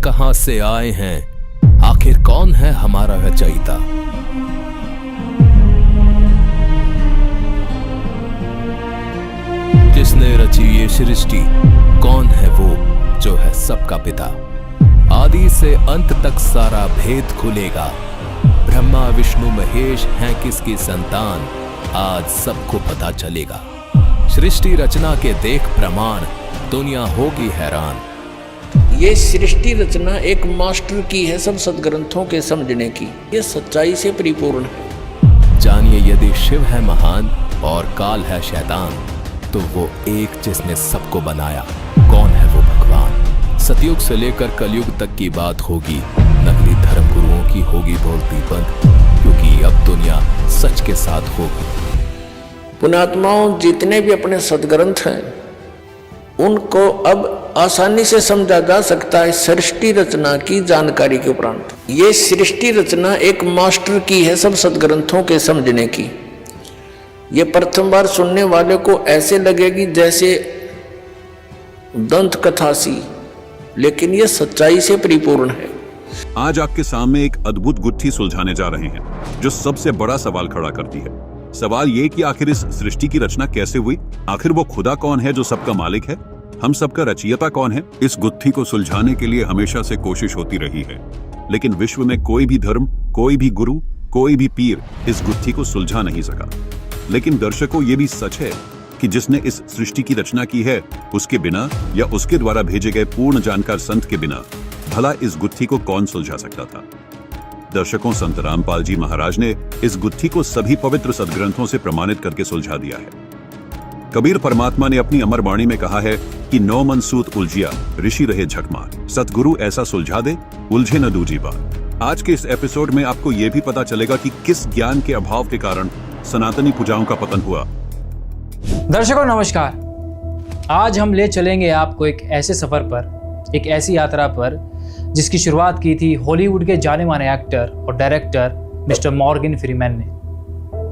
कहां से आए हैं, आखिर कौन है हमारा रचयिता। जिसने रची ये सृष्टि, कौन है वो जो है सबका पिता। आदि से अंत तक सारा भेद खुलेगा, ब्रह्मा विष्णु महेश हैं किसकी संतान, आज सबको पता चलेगा। सृष्टि रचना के देख प्रमाण, दुनिया होगी हैरान। ये सृष्टि रचना एक मास्टर की है सब सदग्रंथों के समझने की, ये सच्चाई से परिपूर्ण है। जानिए यदि शिव है महान और काल है शैतान, तो वो एक जिसने सबको बनाया, कौन है वो भगवान। सतयुग से लेकर कलयुग तक की बात होगी, नकली धर्म गुरुओं की होगी बोलती बंद, क्योंकि अब दुनिया सच के साथ होगी। पुण्यात्माओं, जितने भी अपने सदग्रंथ हैं उनको अब आसानी से समझा जा सकता है सृष्टि रचना की जानकारी के उपरांत। ये सृष्टि रचना एक मास्टर की है सब सदग्रंथों के समझने की। ये प्रथम बार सुनने वाले को ऐसे लगेगी जैसे दंत कथा सी, लेकिन ये सच्चाई से परिपूर्ण है। आज आपके सामने एक अद्भुत गुत्थी सुलझाने जा रहे हैं जो सबसे बड़ा सवाल खड़ा करती है। सवाल ये कि आखिर इस सृष्टि की रचना कैसे हुई, आखिर वो खुदा कौन है जो सबका मालिक है, हम सबका रचयिता कौन है। इस गुत्थी को सुलझाने के लिए हमेशा से कोशिश होती रही है, लेकिन विश्व में कोई भी धर्म, कोई भी गुरु, कोई भी पीर इस गुत्थी को सुलझा नहीं सका। लेकिन दर्शकों, ये भी सच है कि जिसने इस सृष्टि की रचना की है, उसके बिना या उसके द्वारा भेजे गए पूर्ण जानकार संत के बिना भला इस गुत्थी को कौन सुलझा सकता था। दर्शकों, संत रामपाल जी महाराज ने इस गुत्थी को सभी पवित्र सदग्रंथों से प्रमाणित करके सुलझा दिया है। कबीर परमात्मा ने अपनी अमर वाणी में कहा है कि 9 मन सूत उलझिया, ऋषि रहे झकमार। सतगुरु ऐसा सुलझा दे, उलझे न दूजी बार। आज के इस एपिसोड में आपको यह भी पता चलेगा कि किस ज्ञान के अभाव के कारण सनातनी पूजाओं का पतन हुआ। दर्शकों नमस्कार। आज हम ले चलेंगे आपको एक ऐसे सफर पर, एक ऐसी यात्रा पर जिसकी शुरुआत की थी हॉलीवुड के जाने माने एक्टर और डायरेक्टर मिस्टर मॉर्गन फ्रीमैन ने।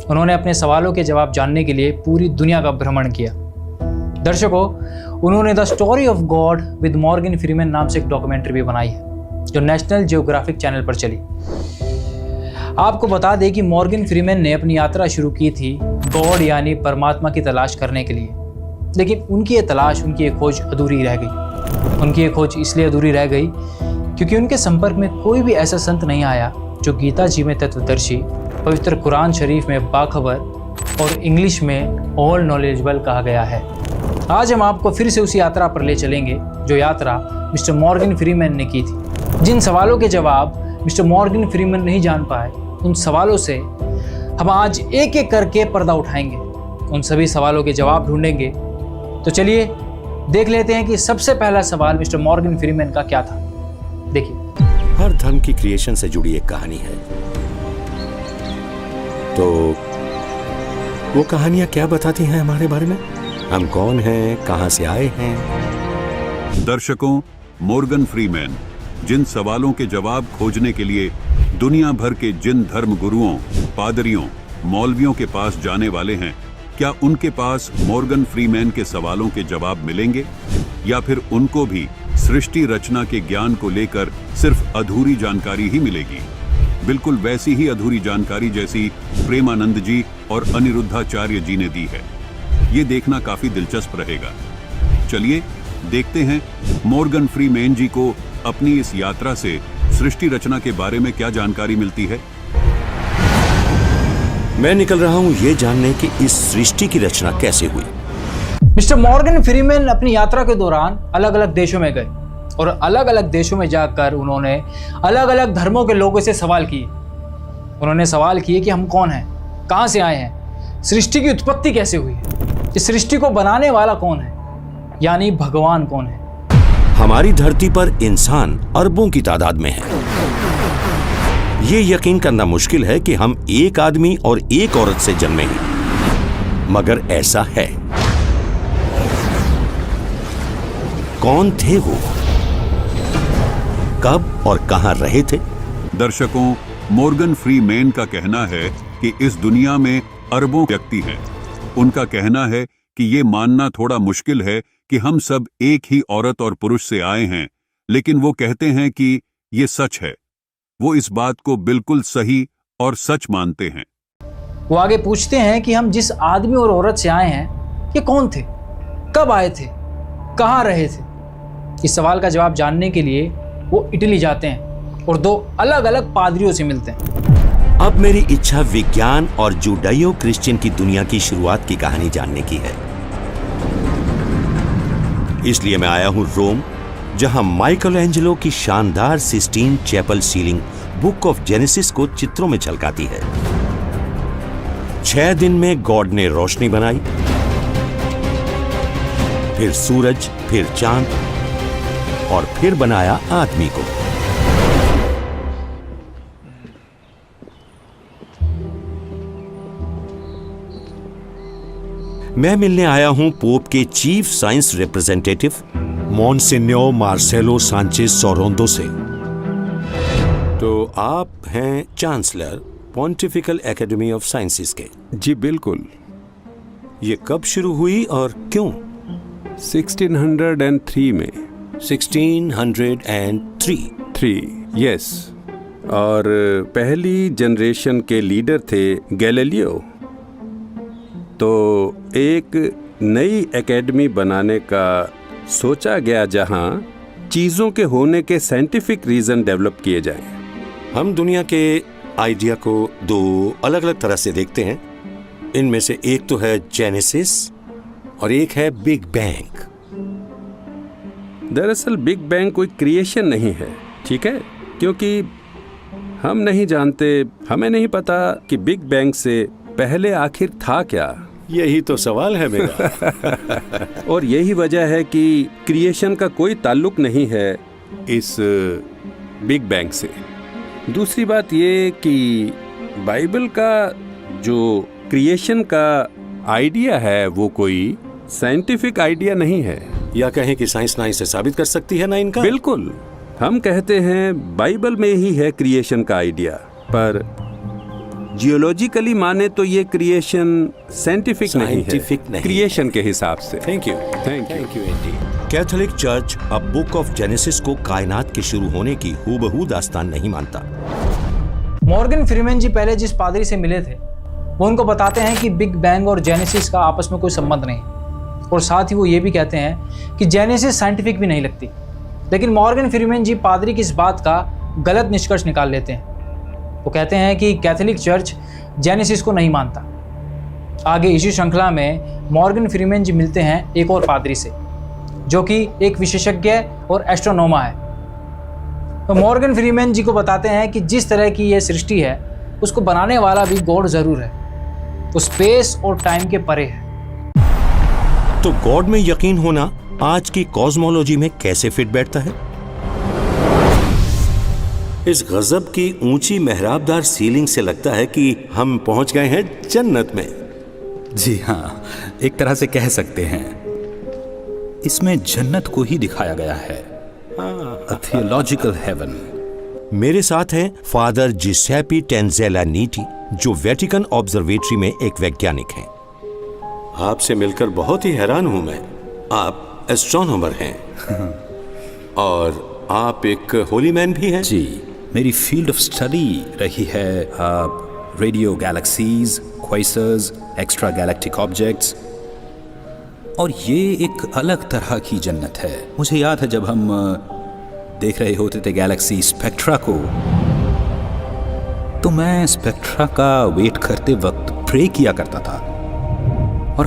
उन्होंने अपने सवालों के जवाब जानने के लिए पूरी दुनिया का भ्रमण किया। दर्शकों, उन्होंने the story of God with Morgan Freeman नाम से एक डॉक्यूमेंट्री भी बनाई है जो नेशनल जियोग्राफिक चैनल पर चली। आपको बता दें कि मॉर्गन फ्रीमैन ने अपनी यात्रा शुरू की थी गॉड यानी परमात्मा की तलाश करने के लिए, लेकिन उनकी ये तलाश, उनकी ये खोज अधूरी रह गई। उनकी ये खोज इसलिए अधूरी रह गई क्योंकि उनके संपर्क में कोई भी ऐसा संत नहीं आया जो गीता जी में तत्वदर्शी, पवित्र कुरान शरीफ में बाखबर और इंग्लिश में ऑल नॉलेजेबल कहा गया है। आज हम आपको फिर से उसी यात्रा पर ले चलेंगे जो यात्रा मिस्टर मॉर्गन फ्रीमैन ने की थी। जिन सवालों के जवाब मिस्टर मॉर्गन फ्रीमैन नहीं जान पाए, उन सवालों से हम आज एक एक करके पर्दा उठाएंगे, उन सभी सवालों के जवाब ढूंढेंगे। तो चलिए देख लेते हैं कि सबसे पहला सवाल मिस्टर मॉर्गन फ्रीमैन का क्या था। देखिए, हर धर्म की क्रिएशन से जुड़ी एक कहानी है, तो वो कहानियां क्या बताती हैं हमारे बारे में, हम कौन हैं, कहां से आए हैं। दर्शकों, मॉर्गन फ्रीमैन जिन सवालों के जवाब खोजने के लिए दुनिया भर के जिन धर्म गुरुओं, पादरियों, मौलवियों के पास जाने वाले हैं, क्या उनके पास मॉर्गन फ्रीमैन के सवालों के जवाब मिलेंगे, या फिर उनको भी सृष्टि रचना के ज्ञान को लेकर सिर्फ अधूरी जानकारी ही मिलेगी। बिल्कुल वैसी ही अधूरी जानकारी जैसी प्रेमानंद जी और अनिरुद्धाचार्य जी ने दी है। ये देखना काफी दिलचस्प रहेगा। चलिए देखते हैं मॉर्गन फ्रीमैन जी को अपनी इस यात्रा से सृष्टि रचना के बारे में क्या जानकारी मिलती है। मैं निकल रहा हूं ये जानने कि इस सृष्टि की रचना कैसे हुई। मिस्टर मॉर्गन फ्रीमैन अपनी यात्रा के दौरान अलग अलग देशों में गए और अलग अलग देशों में जाकर उन्होंने अलग अलग धर्मों के लोगों से सवाल किए। उन्होंने सवाल किए कि हम कौन हैं, कहां से आए हैं, सृष्टि की उत्पत्ति कैसे हुई है, इस सृष्टि को बनाने वाला कौन है, यानी भगवान कौन है। हमारी धरती पर इंसान अरबों की तादाद में है। ये यकीन करना मुश्किल है कि हम एक आदमी और एक औरत से जन्मे हैं, मगर ऐसा है। कौन थे वो, कब और कहां रहे थे। दर्शकों, मॉर्गन फ्रीमैन का कहना है कि इस दुनिया में अरबों व्यक्ति हैं। उनका कहना है कि ये मानना थोड़ा मुश्किल है कि हम सब एक ही औरत और पुरुष से आए हैं, लेकिन वो कहते हैं कि ये सच है। वो इस बात को बिल्कुल सही और सच मानते हैं। वो आगे पूछते हैं कि हम जिस आदमी और औरत से आए हैं ये कौन थे, कब आए थे, कहाँ रहे थे। इस सवाल का जवाब जानने के लिए वो इटली जाते हैं और 2 अलग अलग पादरियों से मिलते हैं। अब मेरी इच्छा विज्ञान और जूडाइयो क्रिश्चियन की दुनिया की शुरुआत की कहानी जानने की है। इसलिए मैं आया हूं रोम, जहां माइकल एंजेलो की शानदार Sistine Chapel ceiling book of Genesis को चित्रों में झलकाती है। 6 दिन में गॉड ने रोशनी बनाई, फिर सूरज, फिर चांद और फिर बनाया आदमी को। मैं मिलने आया हूं पोप के chief science representative monsignor Marcelo Sanchez Sorondo से। तो आप हैं chancellor pontifical academy of sciences के? जी बिल्कुल। ये कब शुरू हुई और क्यों? 1603 में। 1603? यस। और पहली जनरेशन के लीडर थे गैलीलियो। तो एक नई एकेडमी बनाने का सोचा गया जहां चीजों के होने के साइंटिफिक रीजन डेवलप किए जाएं। हम दुनिया के आइडिया को 2 अलग अलग तरह से देखते हैं। इनमें से एक तो है जेनेसिस और एक है बिग बैंग। दरअसल बिग बैंग कोई क्रिएशन नहीं है, ठीक है, क्योंकि हम नहीं जानते, हमें नहीं पता कि बिग बैंग से पहले आखिर था क्या। यही तो सवाल है मेरा। और यही वजह है कि क्रिएशन का कोई ताल्लुक नहीं है इस बिग बैंग से। दूसरी बात ये कि बाइबल का जो क्रिएशन का आइडिया है वो कोई साइंटिफिक आइडिया नहीं है। या कहें कि साइंस ना इसे साबित कर सकती है ना इनका। बिल्कुल, हम कहते हैं बाइबल में ही है क्रिएशन का आइडिया, पर जियोलॉजिकली माने तो ये क्रिएशन साइंटिफिक नहीं है, क्रिएशन के हिसाब से। Thank you Andy. Catholic church अब बुक ऑफ जेनेसिस को कायनात के शुरू होने की हूबहू दास्तान नहीं मानता। मॉर्गन फ्रीमैन जी पहले जिस पादरी से मिले थे वो उनको बताते हैं कि बिग बैंग और जेनेसिस का आपस में कोई संबंध नहीं, और साथ ही वो ये भी कहते हैं कि जेनेसिस साइंटिफिक भी नहीं लगती। लेकिन मॉर्गन फ्रीमैन जी पादरी की इस बात का गलत निष्कर्ष निकाल लेते हैं। वो कहते हैं कि कैथोलिक चर्च जेनेसिस को नहीं मानता। आगे इसी श्रृंखला में मॉर्गन फ्रीमैन जी मिलते हैं एक और पादरी से जो कि एक विशेषज्ञ और एस्ट्रोनोमा है। तो मॉर्गन फ्रीमैन जी को बताते हैं कि जिस तरह की ये सृष्टि है उसको बनाने वाला भी गॉड जरूर है, वो स्पेस और टाइम के परे है। तो गॉड में यकीन होना आज की कॉस्मोलॉजी में कैसे फिट बैठता है? इस गजब की ऊंची मेहराबदार सीलिंग से लगता है कि हम पहुंच गए हैं जन्नत में। जी हाँ, एक तरह से कह सकते हैं। इसमें जन्नत को ही दिखाया गया है, a theological heaven। मेरे साथ हैं फादर जिसेपी टेंजेला नीटी, जो वेटिकन ऑब्जर्वेटरी में एक वैज्ञानिक हैं। आपसे मिलकर बहुत ही हैरान हूं मैं। आप एस्ट्रोनॉमर हैं और आप एक होली मैन भी हैं। जी, मेरी फील्ड ऑफ स्टडी रही है radio galaxies, quasars, extra galactic objects, और ये एक अलग तरह की जन्नत है। मुझे याद है जब हम देख रहे होते थे गैलेक्सी स्पेक्ट्रा को, तो मैं स्पेक्ट्रा का वेट करते वक्त प्रे किया करता था। और